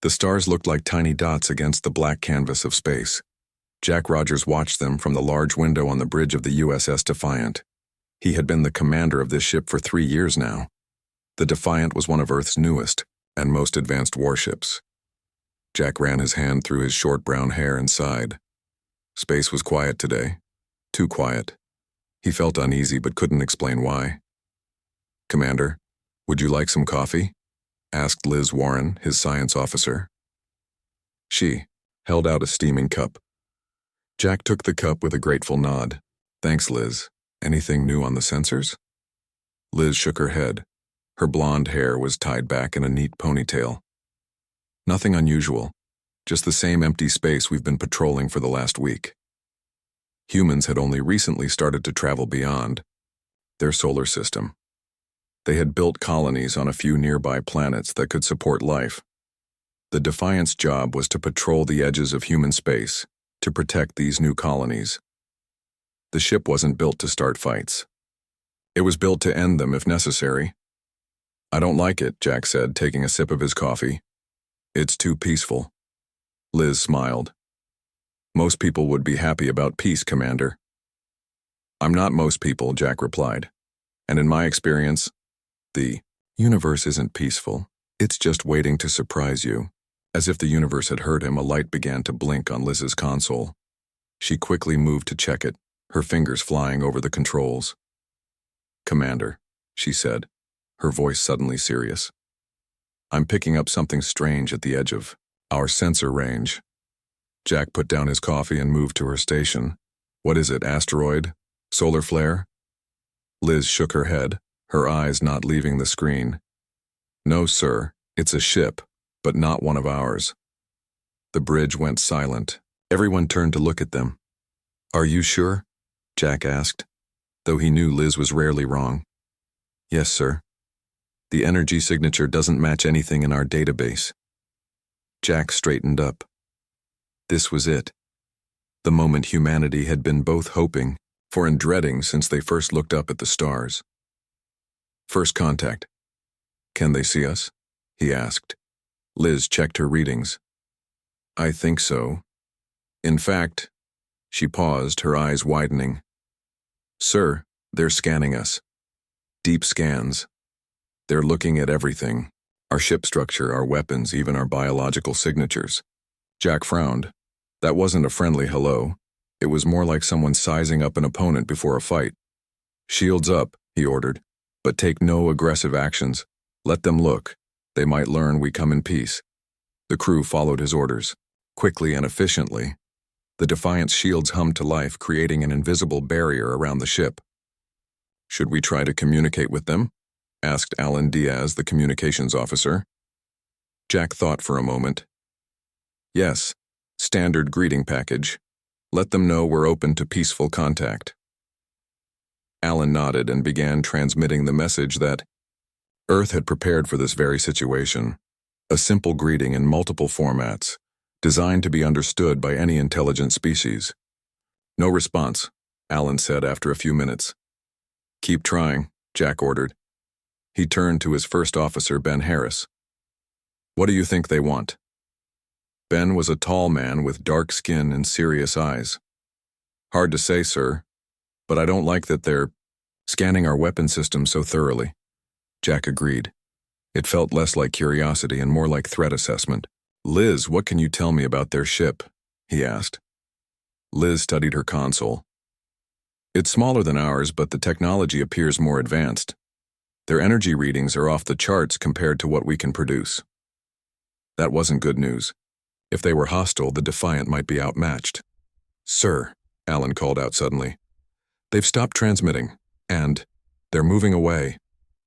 The stars looked like tiny dots against the black canvas of space. Jack Rogers watched them from the large window on the bridge of the USS Defiant. He had been the commander of this ship for 3 years now. The Defiant was one of Earth's newest and most advanced warships. Jack ran his hand through his short brown hair and sighed. Space was quiet today. Too quiet. He felt uneasy but couldn't explain why. "Commander, would you like some coffee?" asked Liz Warren, his science officer. She held out a steaming cup. Jack took the cup with a grateful nod. "Thanks, Liz. Anything new on the sensors?" Liz shook her head. Her blonde hair was tied back in a neat ponytail. "Nothing unusual. Just the same empty space we've been patrolling for the last week." Humans had only recently started to travel beyond their solar system. They had built colonies on a few nearby planets that could support life. The Defiant's job was to patrol the edges of human space, to protect these new colonies. The ship wasn't built to start fights. It was built to end them if necessary. "I don't like it," Jack said, taking a sip of his coffee. "It's too peaceful." Liz smiled. "Most people would be happy about peace, Commander." "I'm not most people," Jack replied. "And in my experience, the universe isn't peaceful. It's just waiting to surprise you." As if the universe had heard him, a light began to blink on Liz's console. She quickly moved to check it, her fingers flying over the controls. "Commander," she said, her voice suddenly serious. "I'm picking up something strange at the edge of our sensor range." Jack put down his coffee and moved to her station. "What is it, asteroid? Solar flare?" Liz shook her head, her eyes not leaving the screen. "No, sir, it's a ship, but not one of ours." The bridge went silent. Everyone turned to look at them. "Are you sure?" Jack asked, though he knew Liz was rarely wrong. "Yes, sir. The energy signature doesn't match anything in our database." Jack straightened up. This was it. The moment humanity had been both hoping for and dreading since they first looked up at the stars. "First contact. Can they see us?" he asked. Liz checked her readings. "I think so. In fact," she paused, her eyes widening. "Sir, they're scanning us. Deep scans. They're looking at everything. Our ship structure, our weapons, even our biological signatures." Jack frowned. That wasn't a friendly hello. It was more like someone sizing up an opponent before a fight. "Shields up," he ordered, "but take no aggressive actions. Let them look. They might learn we come in peace." The crew followed his orders. Quickly and efficiently, the Defiant's shields hummed to life, creating an invisible barrier around the ship. "Should we try to communicate with them?" asked Alan Diaz, the communications officer. Jack thought for a moment. "Yes, standard greeting package. Let them know we're open to peaceful contact." Alan nodded and began transmitting the message that Earth had prepared for this very situation. A simple greeting in multiple formats, designed to be understood by any intelligent species. "No response," Alan said after a few minutes. "Keep trying," Jack ordered. He turned to his first officer, Ben Harris. "What do you think they want?" Ben was a tall man with dark skin and serious eyes. "Hard to say, sir, but I don't like that they're scanning our weapon system so thoroughly." Jack agreed. It felt less like curiosity and more like threat assessment. "Liz, what can you tell me about their ship?" he asked. Liz studied her console. "It's smaller than ours, but the technology appears more advanced. Their energy readings are off the charts compared to what we can produce." That wasn't good news. If they were hostile, the Defiant might be outmatched. "Sir," Alan called out suddenly, "they've stopped transmitting, and they're moving away.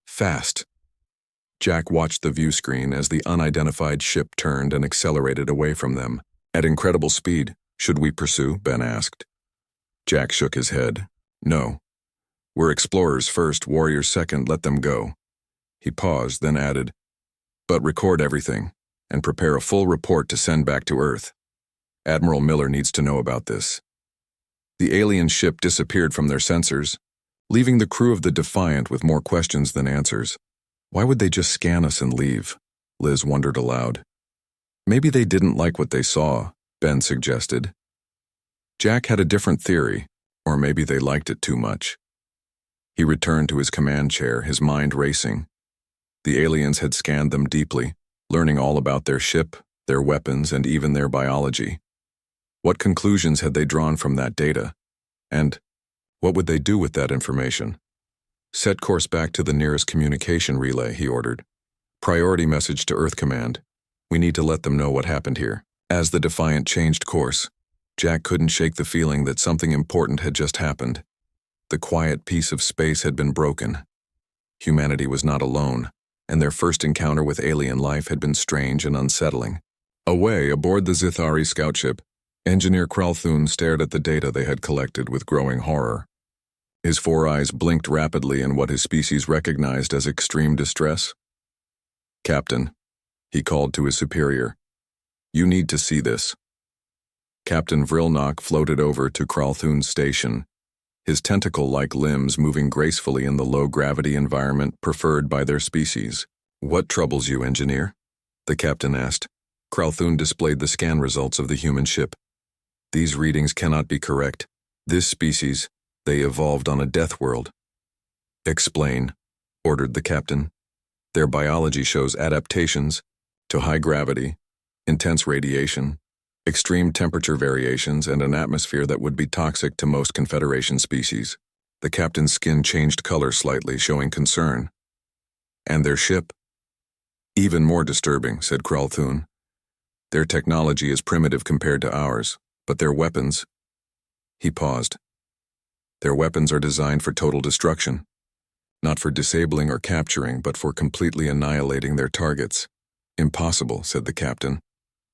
Fast." Jack watched the view screen as the unidentified ship turned and accelerated away from them. At incredible speed. "Should we pursue?" Ben asked. Jack shook his head. "No. We're explorers first, warriors second, let them go." He paused, then added, "But record everything, and prepare a full report to send back to Earth. Admiral Miller needs to know about this." The alien ship disappeared from their sensors, leaving the crew of the Defiant with more questions than answers. Why would they just scan us and leave? Liz wondered aloud. Maybe they didn't like what they saw, Ben suggested. Jack had a different theory, or maybe they liked it too much. He returned to his command chair, his mind racing. The aliens had scanned them deeply, learning all about their ship, their weapons, and even their biology. What conclusions had they drawn from that data? And what would they do with that information? Set course back to the nearest communication relay, he ordered. Priority message to Earth Command. We need to let them know what happened here. As the Defiant changed course, Jack couldn't shake the feeling that something important had just happened. The quiet peace of space had been broken. Humanity was not alone, and their first encounter with alien life had been strange and unsettling. Away, aboard the Zithari scout ship, Engineer Kralthun stared at the data they had collected with growing horror. His four eyes blinked rapidly in what his species recognized as extreme distress. "Captain," he called to his superior, "you need to see this." Captain Vrilnok floated over to Kralthun's station, his tentacle-like limbs moving gracefully in the low-gravity environment preferred by their species. "What troubles you, engineer?" the captain asked. Kralthun displayed the scan results of the human ship. "These readings cannot be correct. This species, they evolved on a death world." "Explain," ordered the captain. "Their biology shows adaptations to high gravity, intense radiation, extreme temperature variations, and an atmosphere that would be toxic to most Confederation species." The captain's skin changed color slightly, showing concern. "And their ship?" "Even more disturbing," said Kralthun. "Their technology is primitive compared to ours, but their weapons..." He paused. "Their weapons are designed for total destruction. Not for disabling or capturing, but for completely annihilating their targets." "Impossible," said the captain.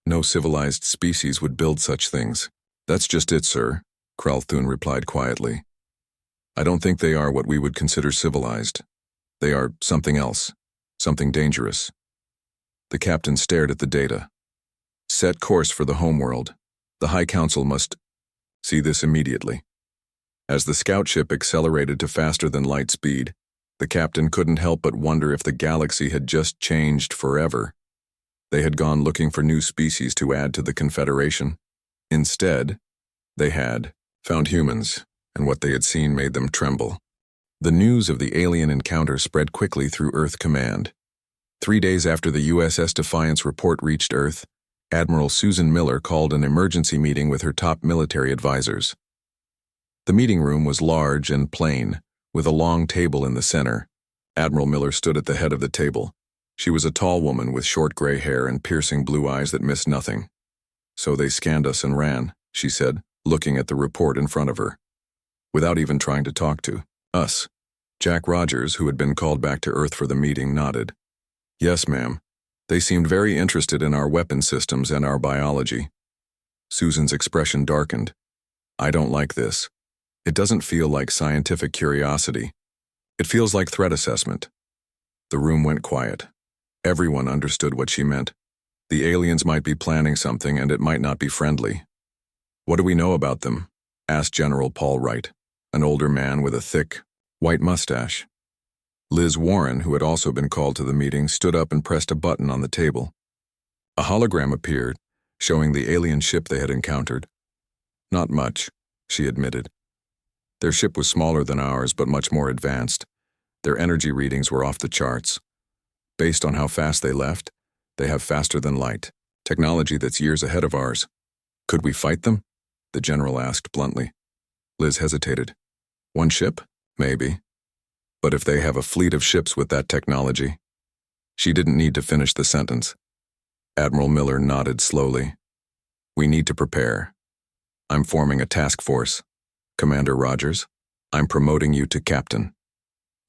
"No civilized species would build such things." "That's just it, sir," Kralthun replied quietly. "I don't think they are what we would consider civilized. They are something else, something dangerous." The captain stared at the data. "Set course for the homeworld. The High Council must see this immediately." As the scout ship accelerated to faster-than-light speed, the captain couldn't help but wonder if the galaxy had just changed forever. They had gone looking for new species to add to the Confederation. Instead, they had found humans, and what they had seen made them tremble. The news of the alien encounter spread quickly through Earth Command. 3 days after the USS Defiance report reached Earth, Admiral Susan Miller called an emergency meeting with her top military advisors. The meeting room was large and plain, with a long table in the center. Admiral Miller stood at the head of the table. She was a tall woman with short gray hair and piercing blue eyes that missed nothing. "So they scanned us and ran," she said, looking at the report in front of her. "Without even trying to talk to us." Jack Rogers, who had been called back to Earth for the meeting, nodded. "Yes, ma'am. They seemed very interested in our weapon systems and our biology." Susan's expression darkened. "I don't like this. It doesn't feel like scientific curiosity. It feels like threat assessment." The room went quiet. Everyone understood what she meant. The aliens might be planning something, and it might not be friendly. "What do we know about them?" asked General Paul Wright, an older man with a thick, white mustache. Liz Warren, who had also been called to the meeting, stood up and pressed a button on the table. A hologram appeared, showing the alien ship they had encountered. "Not much," she admitted. "Their ship was smaller than ours, but much more advanced. Their energy readings were off the charts. Based on how fast they left, they have faster-than-light technology that's years ahead of ours." "Could we fight them?" the general asked bluntly. Liz hesitated. "One ship? Maybe. But if they have a fleet of ships with that technology..." She didn't need to finish the sentence. Admiral Miller nodded slowly. "We need to prepare. I'm forming a task force. Commander Rogers, I'm promoting you to captain.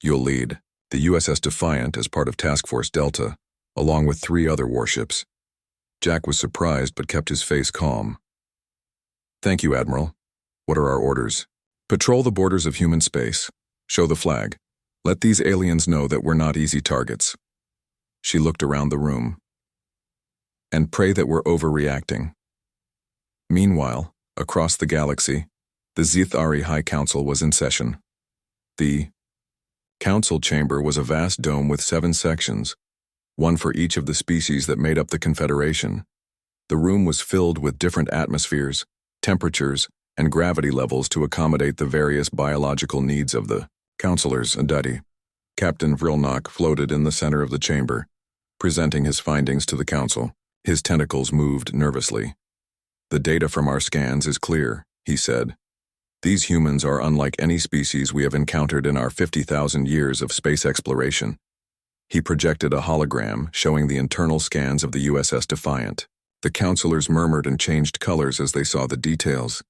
You'll lead the USS Defiant as part of Task Force Delta, along with 3 other warships." Jack was surprised but kept his face calm. "Thank you, Admiral. What are our orders?" "Patrol the borders of human space. Show the flag. Let these aliens know that we're not easy targets." She looked around the room. "And pray that we're overreacting." Meanwhile, across the galaxy, the Zithari High Council was in session. The council chamber was a vast dome with 7 sections, one for each of the species that made up the Confederation. The room was filled with different atmospheres, temperatures, and gravity levels to accommodate the various biological needs of the counselors and Duddy. Captain Vrilnock floated in the center of the chamber, presenting his findings to the council. His tentacles moved nervously. "The data from our scans is clear," he said. "These humans are unlike any species we have encountered in our 50,000 years of space exploration." He projected a hologram showing the internal scans of the USS Defiant. The counselors murmured and changed colors as they saw the details.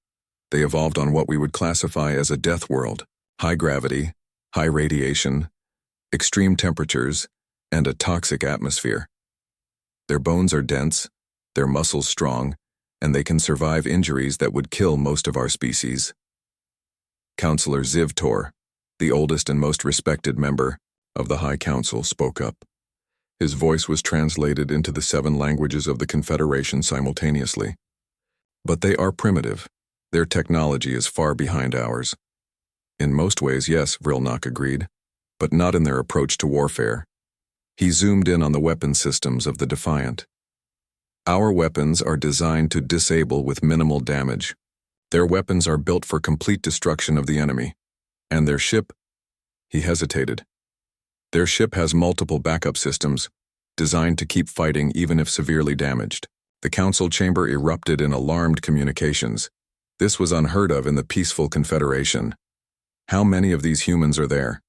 They evolved on what we would classify as a death world: high gravity, high radiation, extreme temperatures, and a toxic atmosphere. Their bones are dense, their muscles strong, and they can survive injuries that would kill most of our species. Counselor Zivtor, the oldest and most respected member of the High Council, spoke up. His voice was translated into the 7 languages of the Confederation simultaneously. "But they are primitive. Their technology is far behind ours." "In most ways, yes," Vrilnock agreed, "but not in their approach to warfare." He zoomed in on the weapon systems of the Defiant. "Our weapons are designed to disable with minimal damage. Their weapons are built for complete destruction of the enemy. And their ship..." He hesitated. "Their ship has multiple backup systems, designed to keep fighting even if severely damaged." The council chamber erupted in alarmed communications. This was unheard of in the peaceful Confederation. "How many of these humans are there?"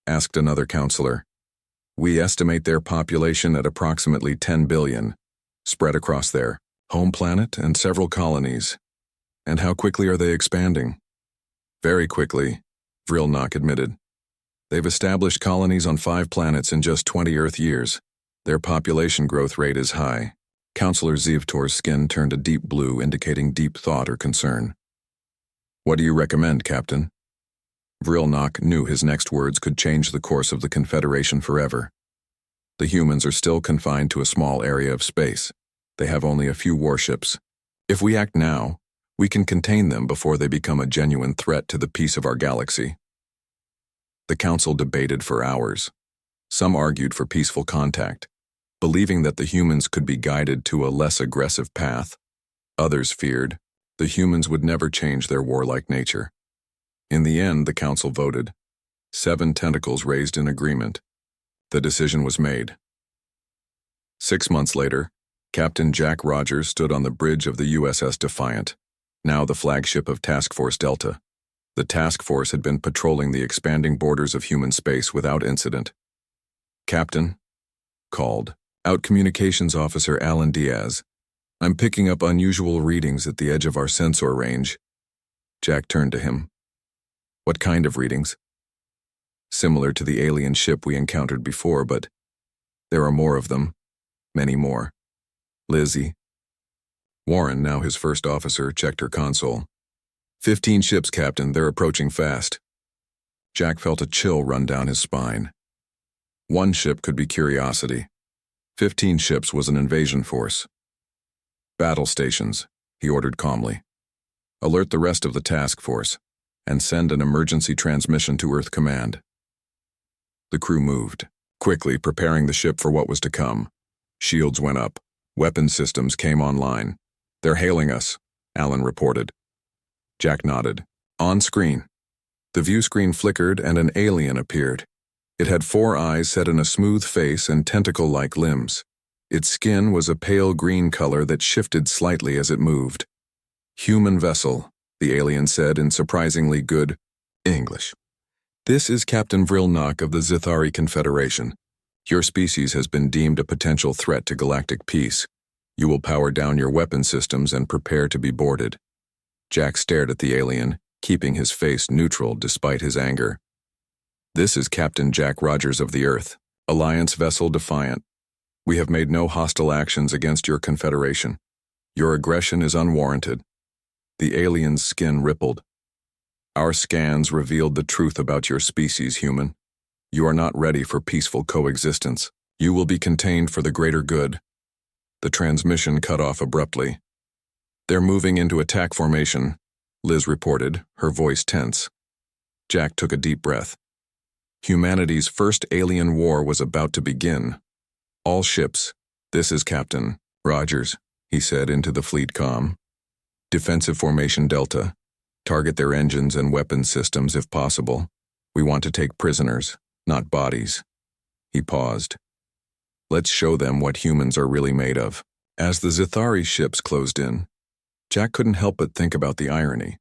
asked another counselor. "We estimate their population at approximately 10 billion, spread across their home planet and several colonies." "And how quickly are they expanding?" "Very quickly," Vrilnock admitted. "They've established colonies on 5 planets in just 20 Earth years. Their population growth rate is high." Counselor Zivtor's skin turned a deep blue, indicating deep thought or concern. "What do you recommend, Captain?" Vrilnock knew his next words could change the course of the Confederation forever. "The humans are still confined to a small area of space. They have only a few warships. If we act now, we can contain them before they become a genuine threat to the peace of our galaxy." The council debated for hours. Some argued for peaceful contact, believing that the humans could be guided to a less aggressive path. Others feared the humans would never change their warlike nature. In the end, the council voted. 7 tentacles raised in agreement. The decision was made. 6 months later, Captain Jack Rogers stood on the bridge of the USS Defiant, now the flagship of Task Force Delta. The task force had been patrolling the expanding borders of human space without incident. "Captain," called out Communications Officer Alan Diaz, "I'm picking up unusual readings at the edge of our sensor range." Jack turned to him. "What kind of readings?" "Similar to the alien ship we encountered before, but there are more of them. Many more." Lizzie. Warren, now his first officer, checked her console. 15 ships, Captain. They're approaching fast." Jack felt a chill run down his spine. 1 ship could be Curiosity. 15 ships was an invasion force. "Battle stations," he ordered calmly. "Alert the rest of the task force, and send an emergency transmission to Earth Command." The crew moved, quickly preparing the ship for what was to come. Shields went up. Weapon systems came online. "They're hailing us," Alan reported. Jack nodded. On screen. The view screen flickered and an alien appeared. It had 4 eyes set in a smooth face and tentacle-like limbs. Its skin was a pale green color that shifted slightly as it moved. "Human vessel," the alien said in surprisingly good English. "This is Captain Vrilnock of the Zithari Confederation. Your species has been deemed a potential threat to galactic peace. You will power down your weapon systems and prepare to be boarded." Jack stared at the alien, keeping his face neutral despite his anger. "This is Captain Jack Rogers of the Earth, Alliance Vessel Defiant. We have made no hostile actions against your Confederation. Your aggression is unwarranted." The alien's skin rippled. "Our scans revealed the truth about your species, human. You are not ready for peaceful coexistence. You will be contained for the greater good." The transmission cut off abruptly. "They're moving into attack formation," Liz reported, her voice tense. Jack took a deep breath. Humanity's first alien war was about to begin. "All ships, this is Captain Rogers. he said into the fleet comm. "Defensive formation Delta. Target their engines and weapons systems if possible. We want to take prisoners, not bodies." He paused. "Let's show them what humans are really made of." As the Zithari ships closed in, Jack couldn't help but think about the irony.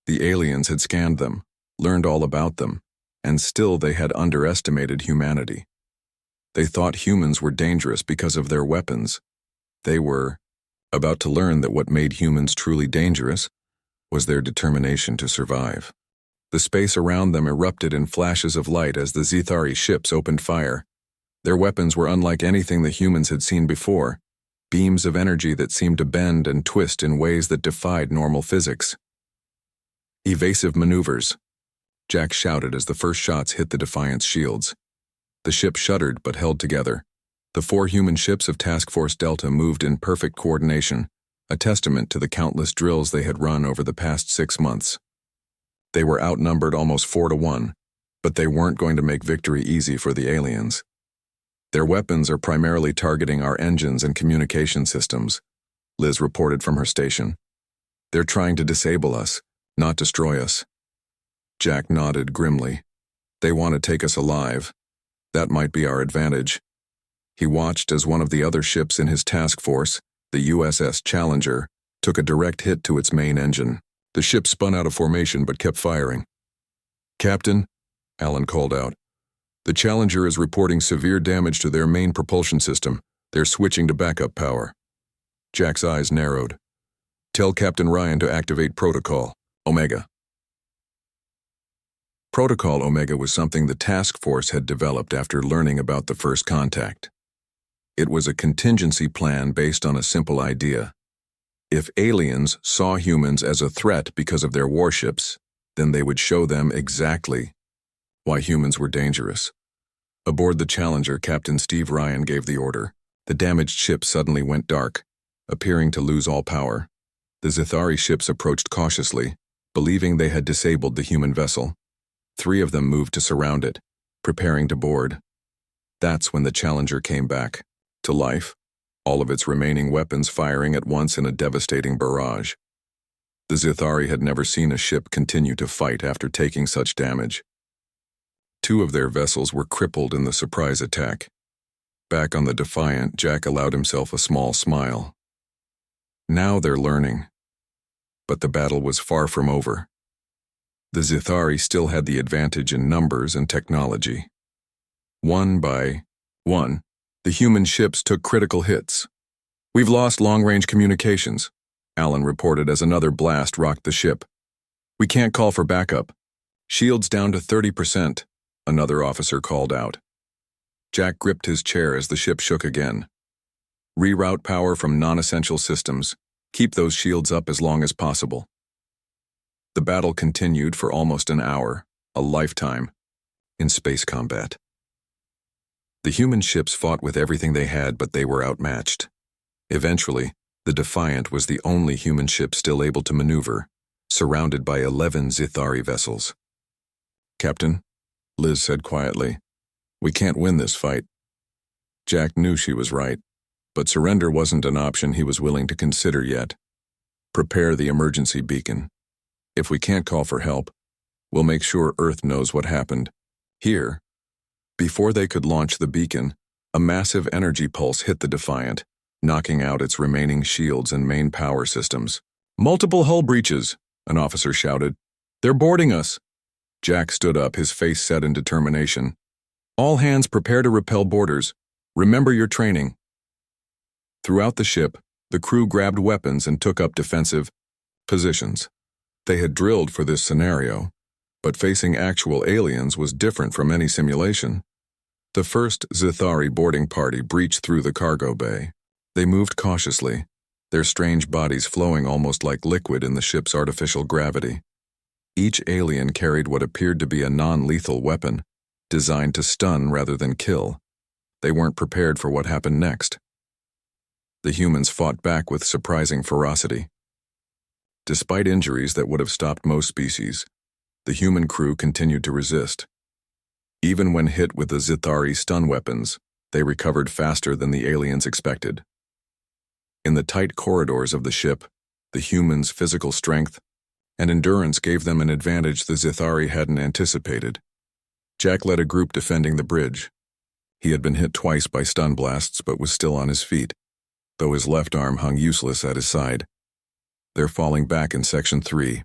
The aliens had scanned them, learned all about them, and still they had underestimated humanity. They thought humans were dangerous because of their weapons. They were about to learn that what made humans truly dangerous was their determination to survive. The space around them erupted in flashes of light as the Zithari ships opened fire. Their weapons were unlike anything the humans had seen before, beams of energy that seemed to bend and twist in ways that defied normal physics. "Evasive maneuvers," Jack shouted as the first shots hit the Defiant's shields. The ship shuddered but held together. The 4 human ships of Task Force Delta moved in perfect coordination, a testament to the countless drills they had run over the past 6 months. They were outnumbered almost 4-1, but they weren't going to make victory easy for the aliens. "Their weapons are primarily targeting our engines and communication systems," Liz reported from her station. "They're trying to disable us, not destroy us." Jack nodded grimly. "They want to take us alive. That might be our advantage." He watched as one of the other ships in his task force, the USS Challenger, took a direct hit to its main engine. The ship spun out of formation but kept firing. "Captain," Alan called out, "the Challenger is reporting severe damage to their main propulsion system. They're switching to backup power." Jack's eyes narrowed. "Tell Captain Ryan to activate Protocol Omega." Protocol Omega was something the task force had developed after learning about the first contact. It was a contingency plan based on a simple idea. If aliens saw humans as a threat because of their warships, then they would show them exactly why humans were dangerous. Aboard the Challenger, Captain Steve Ryan gave the order. The damaged ship suddenly went dark, appearing to lose all power. The Zithari ships approached cautiously, believing they had disabled the human vessel. 3 of them moved to surround it, preparing to board. That's when the Challenger came back, to life, all of its remaining weapons firing at once in a devastating barrage. The Zithari had never seen a ship continue to fight after taking such damage. 2 of their vessels were crippled in the surprise attack. Back on the Defiant, Jack allowed himself a small smile. Now they're learning. But the battle was far from over. The Zithari still had the advantage in numbers and technology. 1 by 1, the human ships took critical hits. "We've lost long-range communications," Alan reported as another blast rocked the ship. "We can't call for backup. Shields down to 30%, another officer called out. Jack gripped his chair as the ship shook again. "Reroute power from non-essential systems. Keep those shields up as long as possible." The battle continued for almost an hour, a lifetime, in space combat. The human ships fought with everything they had, but they were outmatched. Eventually, the Defiant was the only human ship still able to maneuver, surrounded by 11 Zithari vessels. "Captain," Liz said quietly, "we can't win this fight." Jack knew she was right, but surrender wasn't an option he was willing to consider yet. "Prepare the emergency beacon. If we can't call for help, we'll make sure Earth knows what happened. Here." Before they could launch the beacon, a massive energy pulse hit the Defiant, knocking out its remaining shields and main power systems. "Multiple hull breaches," an officer shouted. "They're boarding us." Jack stood up, his face set in determination. "All hands prepare to repel boarders. Remember your training." Throughout the ship, the crew grabbed weapons and took up defensive positions. They had drilled for this scenario, but facing actual aliens was different from any simulation. The first Zithari boarding party breached through the cargo bay. They moved cautiously, their strange bodies flowing almost like liquid in the ship's artificial gravity. Each alien carried what appeared to be a non-lethal weapon, designed to stun rather than kill. They weren't prepared for what happened next. The humans fought back with surprising ferocity. Despite injuries that would have stopped most species, the human crew continued to resist. Even when hit with the Zithari stun weapons, they recovered faster than the aliens expected. In the tight corridors of the ship, the humans' physical strength and endurance gave them an advantage the Zithari hadn't anticipated. Jack led a group defending the bridge. He had been hit twice by stun blasts but was still on his feet, though his left arm hung useless at his side. "They're falling back in Section 3,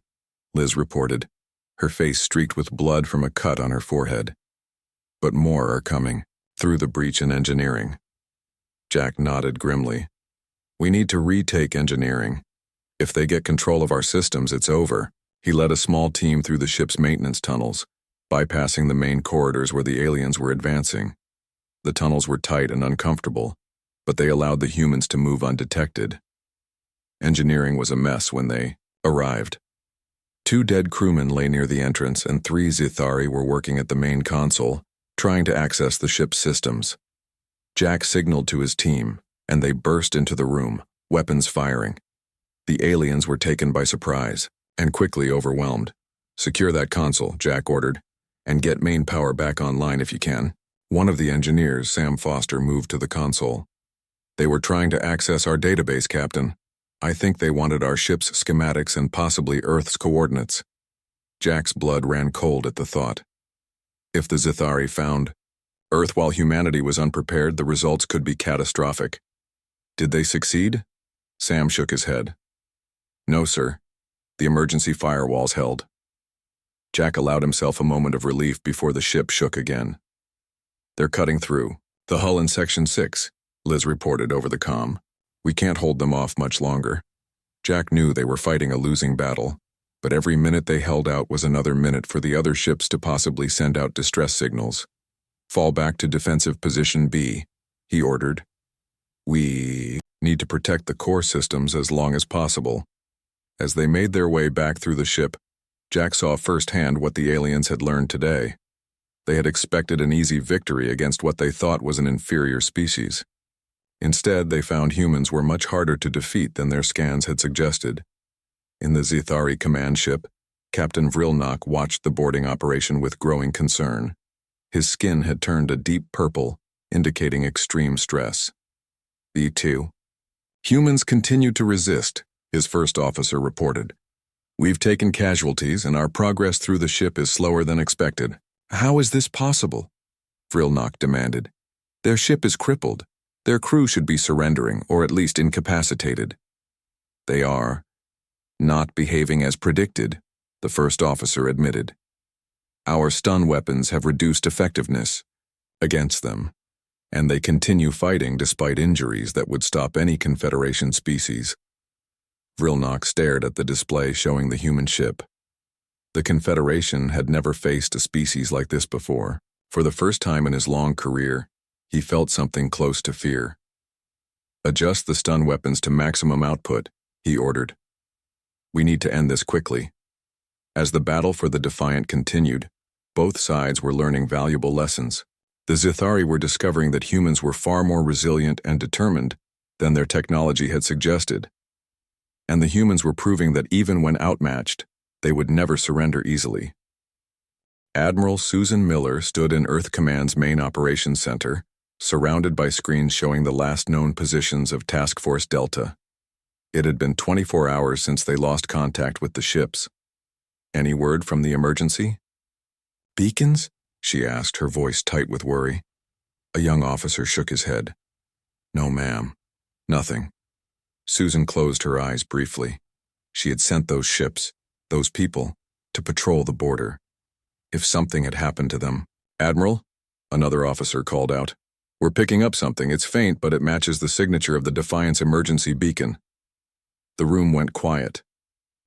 Liz reported, her face streaked with blood from a cut on her forehead. "But more are coming, through the breach in engineering." Jack nodded grimly. "We need to retake engineering. If they get control of our systems, it's over." He led a small team through the ship's maintenance tunnels, bypassing the main corridors where the aliens were advancing. The tunnels were tight and uncomfortable, but they allowed the humans to move undetected. Engineering was a mess when they arrived. 2 dead crewmen lay near the entrance, and 3 Zithari were working at the main console, trying to access the ship's systems. Jack signaled to his team, and they burst into the room, weapons firing. The aliens were taken by surprise, and quickly overwhelmed. "Secure that console," Jack ordered, "and get main power back online if you can." One of the engineers, Sam Foster, moved to the console. "They were trying to access our database, Captain. I think they wanted our ship's schematics and possibly Earth's coordinates." Jack's blood ran cold at the thought. If the Zithari found Earth while humanity was unprepared, the results could be catastrophic. "Did they succeed?" Sam shook his head. "No, sir. The emergency firewalls held." Jack allowed himself a moment of relief before the ship shook again. "They're cutting through. The hull in Section 6, Liz reported over the comm. "We can't hold them off much longer." Jack knew they were fighting a losing battle, but every minute they held out was another minute for the other ships to possibly send out distress signals. "Fall back to defensive position B," he ordered. "We need to protect the core systems as long as possible." As they made their way back through the ship, Jack saw firsthand what the aliens had learned today. They had expected an easy victory against what they thought was an inferior species. Instead, they found humans were much harder to defeat than their scans had suggested. In the Zithari command ship, Captain Vrilnock watched the boarding operation with growing concern. His skin had turned a deep purple, indicating extreme stress. "B2. Humans continue to resist," his first officer reported. "We've taken casualties, and our progress through the ship is slower than expected." "How is this possible?" Vrilnock demanded. "Their ship is crippled. Their crew should be surrendering, or at least incapacitated." "They are not behaving as predicted," the first officer admitted. "Our stun weapons have reduced effectiveness against them, and they continue fighting despite injuries that would stop any Confederation species." Vrilnock stared at the display showing the human ship. The Confederation had never faced a species like this before. For the first time in his long career, he felt something close to fear. "Adjust the stun weapons to maximum output," he ordered. "We need to end this quickly." As the battle for the Defiant continued, both sides were learning valuable lessons. The Zithari were discovering that humans were far more resilient and determined than their technology had suggested. And the humans were proving that even when outmatched, they would never surrender easily. Admiral Susan Miller stood in Earth Command's main operations center, surrounded by screens showing the last known positions of Task Force Delta. It had been 24 hours since they lost contact with the ships. "Any word from the emergency?" "Beacons?" she asked, her voice tight with worry. A young officer shook his head. "No, ma'am. Nothing." Susan closed her eyes briefly. She had sent those ships, those people, to patrol the border. If something had happened to them— "Admiral," another officer called out, "we're picking up something. It's faint, but it matches the signature of the Defiance emergency beacon." The room went quiet.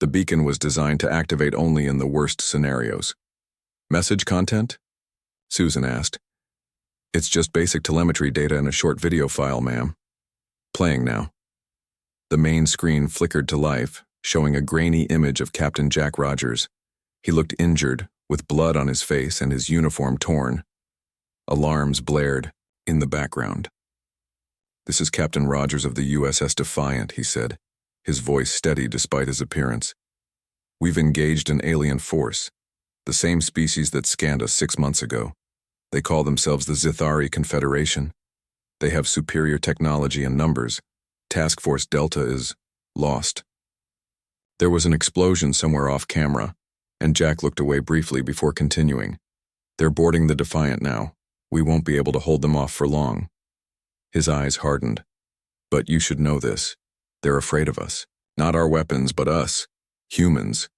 The beacon was designed to activate only in the worst scenarios. "Message content?" Susan asked. "It's just basic telemetry data and a short video file, ma'am." "Playing now." The main screen flickered to life, showing a grainy image of Captain Jack Rogers. He looked injured, with blood on his face and his uniform torn. Alarms blared in the background. "This is Captain Rogers of the USS Defiant," he said, his voice steady despite his appearance. "We've engaged an alien force, the same species that scanned us 6 months ago. They call themselves the Zithari Confederation. They have superior technology and numbers, Task Force Delta is lost. There was an explosion somewhere off camera, and Jack looked away briefly before continuing. They're boarding the Defiant now. We won't be able to hold them off for long. His eyes hardened. But you should know this. They're afraid of us. Not our weapons, but us. Humans.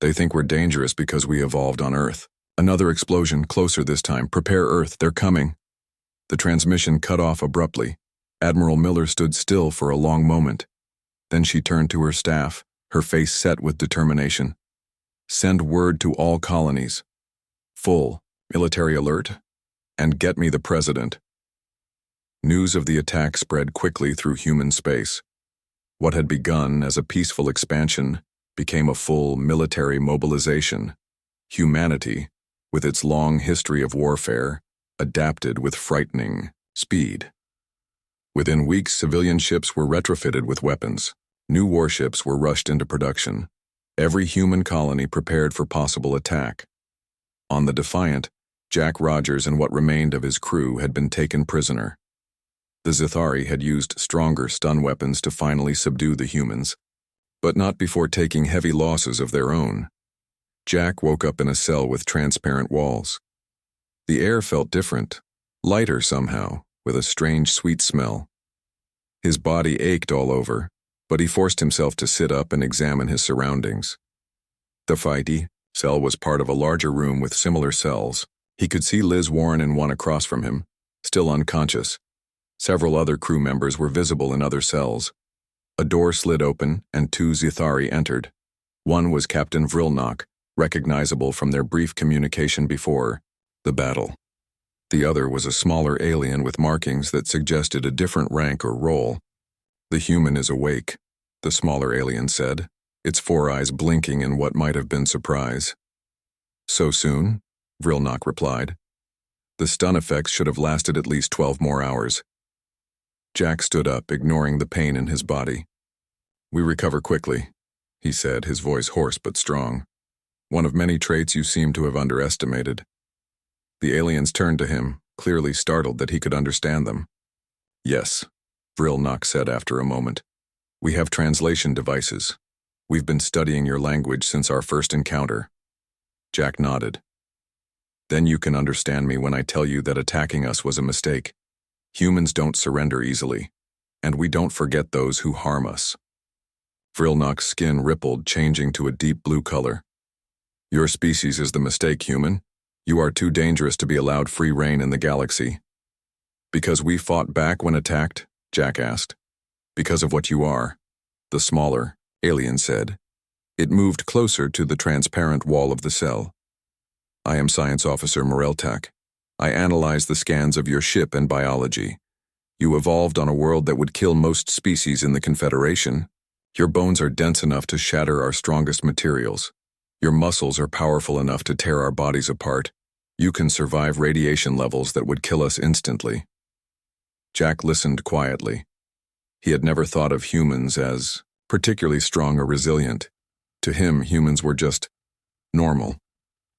They think we're dangerous because we evolved on Earth. Another explosion, closer this time. Prepare Earth, they're coming. The transmission cut off abruptly. Admiral Miller stood still for a long moment. Then she turned to her staff, her face set with determination. Send word to all colonies. Full military alert, and get me the president. News of the attack spread quickly through human space. What had begun as a peaceful expansion became a full military mobilization. Humanity, with its long history of warfare, adapted with frightening speed. Within weeks, civilian ships were retrofitted with weapons. New warships were rushed into production. Every human colony prepared for possible attack. On the Defiant, Jack Rogers and what remained of his crew had been taken prisoner. The Zithari had used stronger stun weapons to finally subdue the humans, but not before taking heavy losses of their own. Jack woke up in a cell with transparent walls. The air felt different, lighter somehow, with a strange sweet smell. His body ached all over, but he forced himself to sit up and examine his surroundings. The Fighty cell was part of a larger room with similar cells. He could see Liz Warren in one across from him, still unconscious. Several other crew members were visible in other cells. A door slid open, and two Zithari entered. One was Captain Vrilnock, recognizable from their brief communication before the battle. The other was a smaller alien with markings that suggested a different rank or role. The human is awake, the smaller alien said, its four eyes blinking in what might have been surprise. So soon? Vrilnock replied. The stun effects should have lasted at least 12 more hours. Jack stood up, ignoring the pain in his body. We recover quickly, he said, his voice hoarse but strong. One of many traits you seem to have underestimated. The aliens turned to him, clearly startled that he could understand them. Yes, Vrilnock said after a moment. We have translation devices. We've been studying your language since our first encounter. Jack nodded. Then you can understand me when I tell you that attacking us was a mistake. Humans don't surrender easily, and we don't forget those who harm us. Vrilnock's skin rippled, changing to a deep blue color. Your species is the mistake, human. You are too dangerous to be allowed free rein in the galaxy. Because we fought back when attacked? Jack asked. Because of what you are, the smaller alien said. It moved closer to the transparent wall of the cell. I am Science Officer Moreltak. I analyzed the scans of your ship and biology. You evolved on a world that would kill most species in the Confederation. Your bones are dense enough to shatter our strongest materials. Your muscles are powerful enough to tear our bodies apart. You can survive radiation levels that would kill us instantly. Jack listened quietly. He had never thought of humans as particularly strong or resilient. To him, humans were just normal.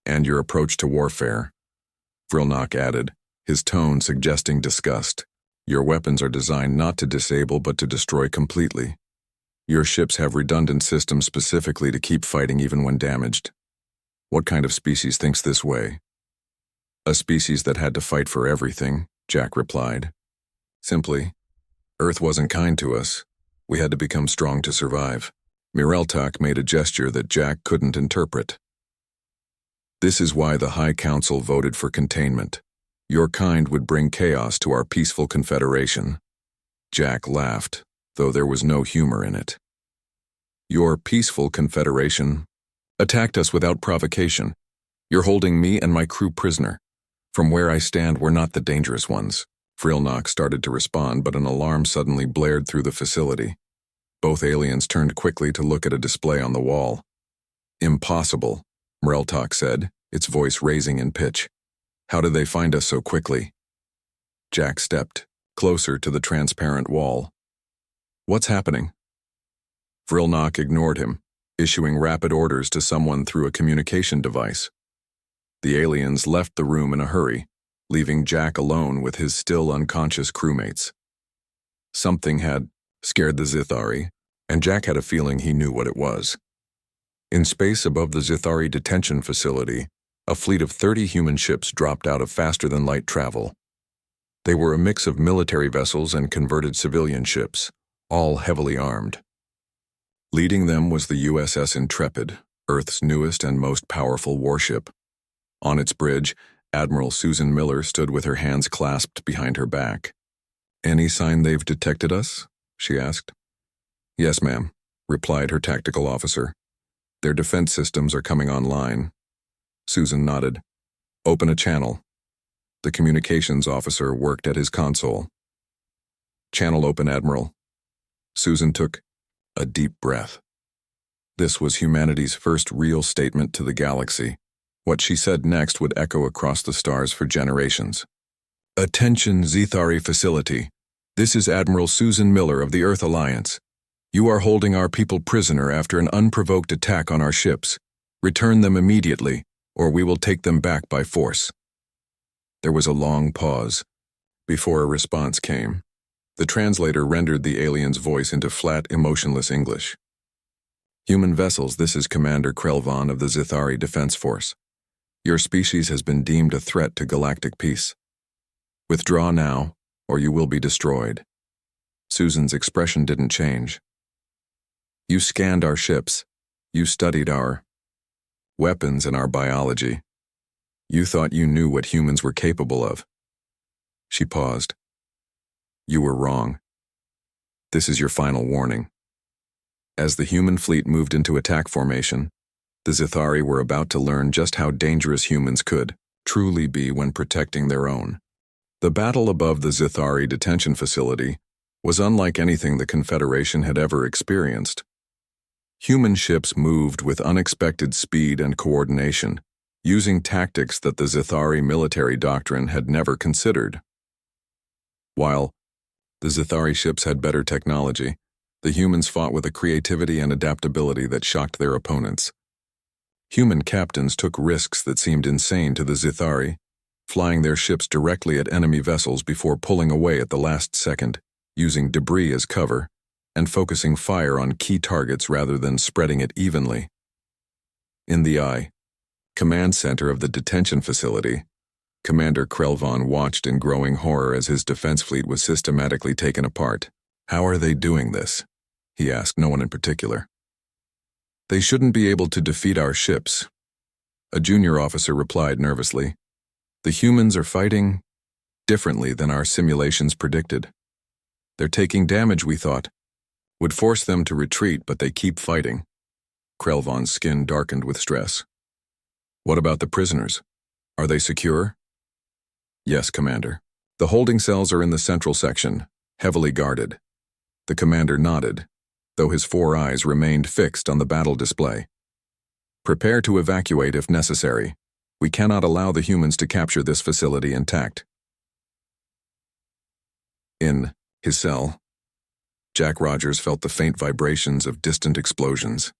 And your approach to warfare, Vrilnock added, his tone suggesting disgust. Your weapons are designed not to disable but to destroy completely. Your ships have redundant systems specifically to keep fighting even when damaged. What kind of species thinks this way? A species that had to fight for everything, Jack replied. Simply, Earth wasn't kind to us. We had to become strong to survive. Moreltak made a gesture that Jack couldn't interpret. This is why the High Council voted for containment. Your kind would bring chaos to our peaceful confederation. Jack laughed, though there was no humor in it. Your peaceful confederation attacked us without provocation. You're holding me and my crew prisoner. From where I stand, we're not the dangerous ones. Vrilnock started to respond, but an alarm suddenly blared through the facility. Both aliens turned quickly to look at a display on the wall. Impossible, Moreltak said, its voice raising in pitch. How did they find us so quickly? Jack stepped closer to the transparent wall. What's happening? Vrilnock ignored him, issuing rapid orders to someone through a communication device. The aliens left the room in a hurry, leaving Jack alone with his still unconscious crewmates. Something had scared the Zithari, and Jack had a feeling he knew what it was. In space above the Zithari detention facility, a fleet of 30 human ships dropped out of faster-than-light travel. They were a mix of military vessels and converted civilian ships, all heavily armed. Leading them was the USS Intrepid, Earth's newest and most powerful warship. On its bridge, Admiral Susan Miller stood with her hands clasped behind her back. "Any sign they've detected us?" she asked. "Yes, ma'am," replied her tactical officer. "Their defense systems are coming online." Susan nodded. "Open a channel." The communications officer worked at his console. "Channel open, Admiral." Susan took a deep breath. This was humanity's first real statement to the galaxy. What she said next would echo across the stars for generations. "Attention, Zithari facility. This is Admiral Susan Miller of the Earth Alliance. You are holding our people prisoner after an unprovoked attack on our ships. Return them immediately, or we will take them back by force." There was a long pause before a response came. The translator rendered the alien's voice into flat, emotionless English. "Human vessels, this is Commander Krelvan of the Zithari Defense Force. Your species has been deemed a threat to galactic peace. Withdraw now, or you will be destroyed." Susan's expression didn't change. "You scanned our ships. You studied our weapons and our biology. You thought you knew what humans were capable of." She paused. "You were wrong. This is your final warning." As the human fleet moved into attack formation, the Zithari were about to learn just how dangerous humans could truly be when protecting their own. The battle above the Zithari detention facility was unlike anything the Confederation had ever experienced. Human ships moved with unexpected speed and coordination, using tactics that the Zithari military doctrine had never considered. While the Zithari ships had better technology, the humans fought with a creativity and adaptability that shocked their opponents. Human captains took risks that seemed insane to the Zithari, flying their ships directly at enemy vessels before pulling away at the last second, using debris as cover, and focusing fire on key targets rather than spreading it evenly. In the command center of the detention facility, Commander Krelvan watched in growing horror as his defense fleet was systematically taken apart. "How are they doing this?" he asked no one in particular. "They shouldn't be able to defeat our ships," a junior officer replied nervously. "The humans are fighting differently than our simulations predicted. They're taking damage we thought would force them to retreat, but they keep fighting." Krelvan's skin darkened with stress. "What about the prisoners? Are they secure?" "Yes, Commander. The holding cells are in the central section, heavily guarded." The commander nodded, though his 4 eyes remained fixed on the battle display. "Prepare to evacuate if necessary. We cannot allow the humans to capture this facility intact." In his cell, Jack Rogers felt the faint vibrations of distant explosions.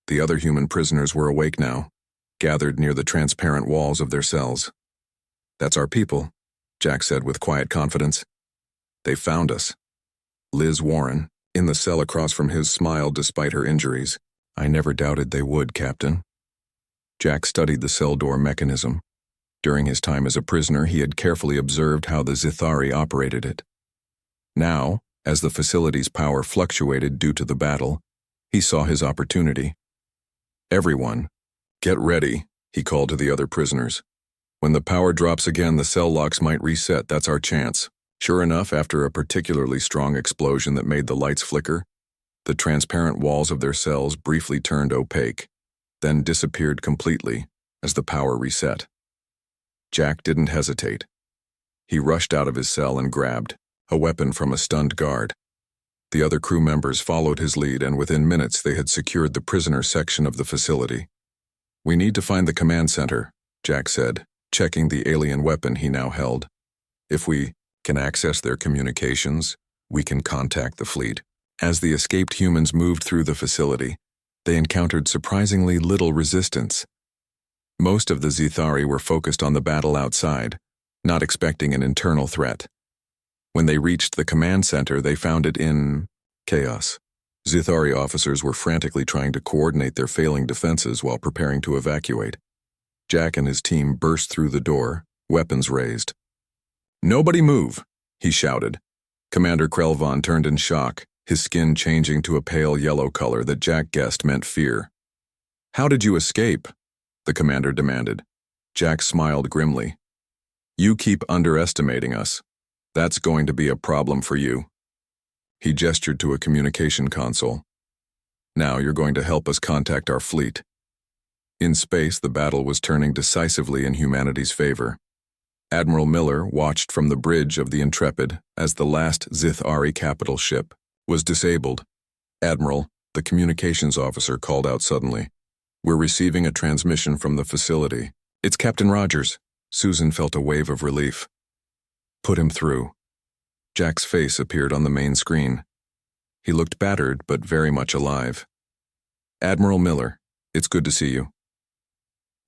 The other human prisoners were awake now, gathered near the transparent walls of their cells. "That's our people," Jack said with quiet confidence. "They found us." Liz Warren, in the cell across from his, smiled despite her injuries. "I never doubted they would, Captain." Jack studied the cell door mechanism. During his time as a prisoner, he had carefully observed how the Zithari operated it. Now, as the facility's power fluctuated due to the battle, he saw his opportunity. "Everyone, get ready," he called to the other prisoners. "When the power drops again, the cell locks might reset. That's our chance." Sure enough, after a particularly strong explosion that made the lights flicker, the transparent walls of their cells briefly turned opaque, then disappeared completely as the power reset. Jack didn't hesitate. He rushed out of his cell and grabbed a weapon from a stunned guard. The other crew members followed his lead, and within minutes they had secured the prisoner section of the facility. "We need to find the command center," Jack said, checking the alien weapon he now held. "If we can access their communications, we can contact the fleet." As the escaped humans moved through the facility, they encountered surprisingly little resistance. Most of the Zithari were focused on the battle outside, not expecting an internal threat. When they reached the command center, they found it in Chaos. Zithari officers were frantically trying to coordinate their failing defenses while preparing to evacuate. Jack and his team burst through the door, weapons raised. "Nobody move!" he shouted. Commander Krelvon turned in shock, his skin changing to a pale yellow color that Jack guessed meant fear. "How did you escape?" the commander demanded. Jack smiled grimly. "You keep underestimating us. That's going to be a problem for you." He gestured to a communication console. "Now you're going to help us contact our fleet." In space, the battle was turning decisively in humanity's favor. Admiral Miller watched from the bridge of the Intrepid as the last Zithari capital ship was disabled. "Admiral," the communications officer called out suddenly. "We're receiving a transmission from the facility." "It's Captain Rogers." Susan felt a wave of relief. "Put him through." Jack's face appeared on the main screen. He looked battered but very much alive. "Admiral Miller, it's good to see you."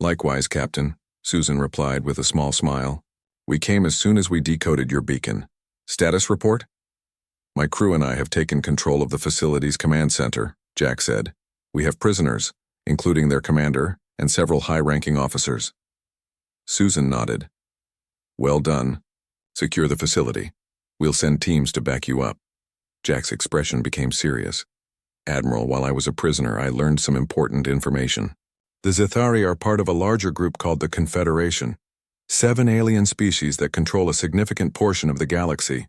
"Likewise, Captain," Susan replied with a small smile. "We came as soon as we decoded your beacon. Status report?" "My crew and I have taken control of the facility's command center," Jack said. "We have prisoners, including their commander and several high-ranking officers." Susan nodded. "Well done. Secure the facility. We'll send teams to back you up." Jack's expression became serious. "Admiral, while I was a prisoner, I learned some important information. The Zithari are part of a larger group called the Confederation, 7 alien species that control a significant portion of the galaxy.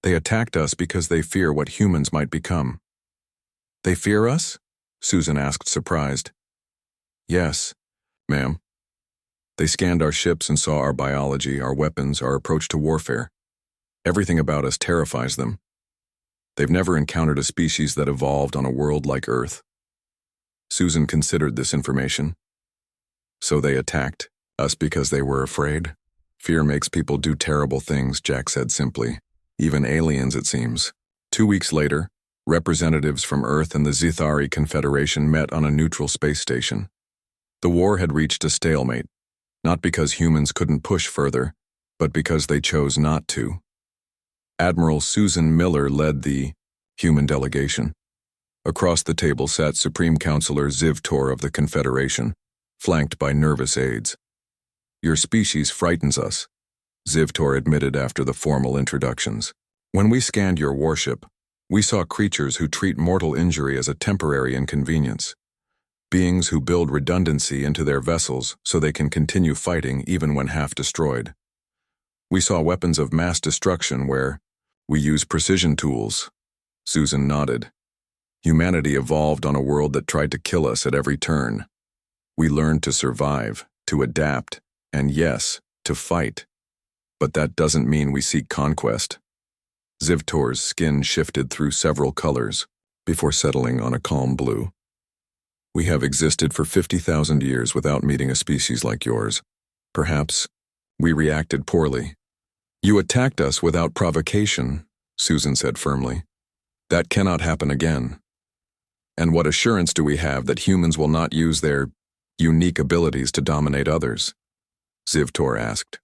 They attacked us because they fear what humans might become." "They fear us?" Susan asked, surprised. "Yes, ma'am. They scanned our ships and saw our biology, our weapons, our approach to warfare. Everything about us terrifies them. They've never encountered a species that evolved on a world like Earth." Susan considered this information. "So they attacked us because they were afraid?" "Fear makes people do terrible things," Jack said simply. "Even aliens, it seems." 2 weeks later, representatives from Earth and the Zithari Confederation met on a neutral space station. The war had reached a stalemate, not because humans couldn't push further, but because they chose not to. Admiral Susan Miller led the human delegation. Across the table sat Supreme Counselor Zivtor of the Confederation, flanked by nervous aides. "Your species frightens us," Zivtor admitted after the formal introductions. "When we scanned your warship, we saw creatures who treat mortal injury as a temporary inconvenience. Beings who build redundancy into their vessels so they can continue fighting even when half destroyed. We saw weapons of mass destruction where we use precision tools." Susan nodded. "Humanity evolved on a world that tried to kill us at every turn. We learned to survive, to adapt, and yes, to fight. But that doesn't mean we seek conquest." Zivtor's skin shifted through several colors before settling on a calm blue. "We have existed for 50,000 years without meeting a species like yours. Perhaps we reacted poorly." "You attacked us without provocation," Susan said firmly. "That cannot happen again. And what assurance do we have that humans will not use their unique abilities to dominate others?" Zivtor asked.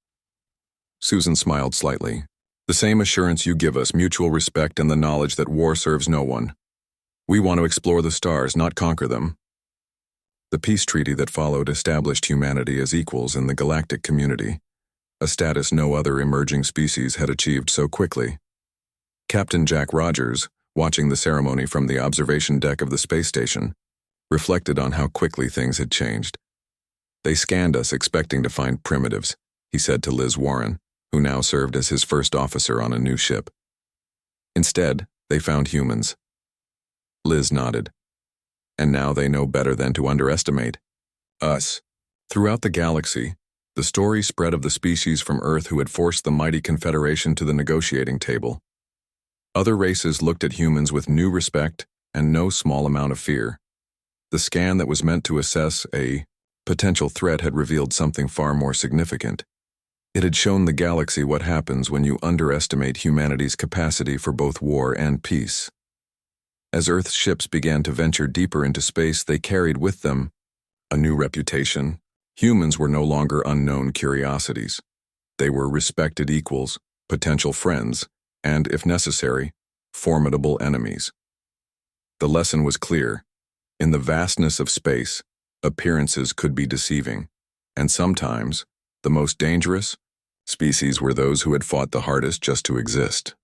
Susan smiled slightly. "The same assurance you give us, mutual respect and the knowledge that war serves no one. We want to explore the stars, not conquer them." The peace treaty that followed established humanity as equals in the galactic community, a status no other emerging species had achieved so quickly. Captain Jack Rogers, watching the ceremony from the observation deck of the space station, reflected on how quickly things had changed. "They scanned us expecting to find primitives," he said to Liz Warren, who now served as his first officer on a new ship. "Instead, they found humans." Liz nodded. "And now they know better than to underestimate us." Throughout the galaxy, the story spread of the species from Earth who had forced the mighty Confederation to the negotiating table. Other races looked at humans with new respect and no small amount of fear. The scan that was meant to assess a potential threat had revealed something far more significant. It had shown the galaxy what happens when you underestimate humanity's capacity for both war and peace. As Earth's ships began to venture deeper into space, they carried with them a new reputation. Humans were no longer unknown curiosities. They were respected equals, potential friends, and, if necessary, formidable enemies. The lesson was clear. In the vastness of space, appearances could be deceiving, and sometimes, the most dangerous species were those who had fought the hardest just to exist.